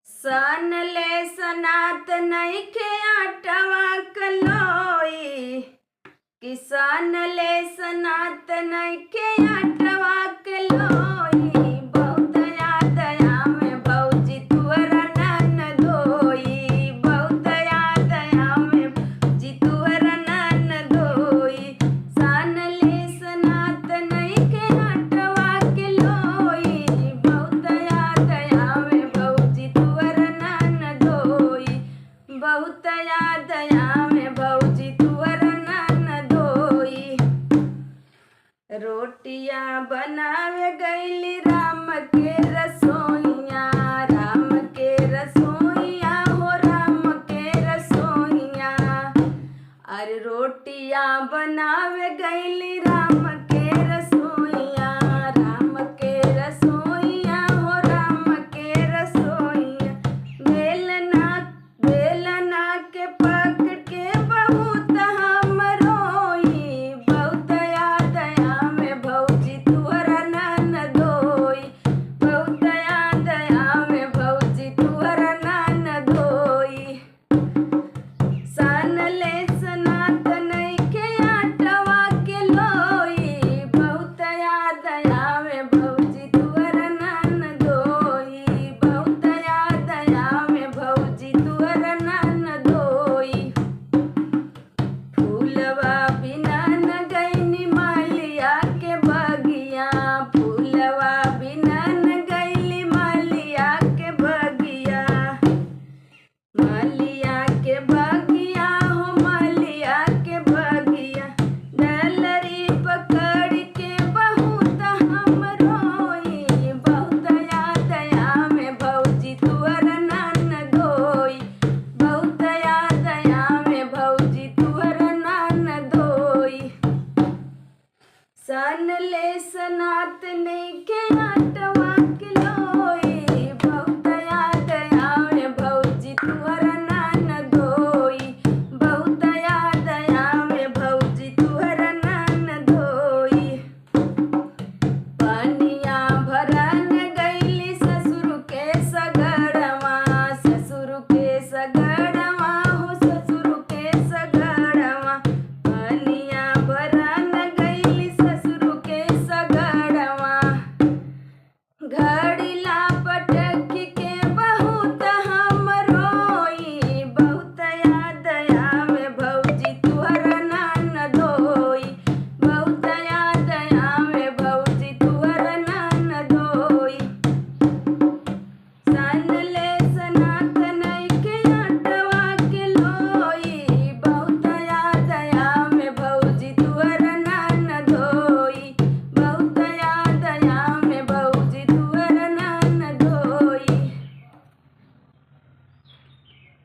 सन ले सनात नइखे आटवा कलोई, किसान ले सनात नइखे आटवा कलोई। बहुत याद आवे भौजी तुहरा ननदोई, बहुत याद आवे भौजी तुहरा ननदोई। सन ले सनात नइखे आटवा कलोई, बहुत याद आवे भौजी तुहरा ननदोई, बहुत याद आवे भौजी तुहरा ननदोई। रोटियां बनावे गईली राम के रसोइया, राम के रसोइया हो राम के रसोइया। अरे रोटियां बनावे गईली राम के रसोइया, राम के रसोइया हो राम के रसोइया। बेलना बेलना के पकड़ के बहुत हम रोई, बहुत याद आवे भौजी तुहरा ननदोई, बहुत याद आवे भौजी तुहरा ननदोई। सन ले सनात नइखे आटवा कलोई, बहुत याद आवे भौजी तुहरा ननदोई, बहुत याद आवे भौजी तुहरा ननदोई। फूलवा बिना न गईनी मालिया के बगिया, फूलवा बिना न गईली मालिया के बगिया। मालिया के बगिया हो मालिया के बगिया। डलरी पकड़ के बहुत हम रोई, बहुत याद आवे भौजी तुहरा ननदोई, बहुत याद आवे भौजी तुहरा ननदोई। सन ले सनात नइखे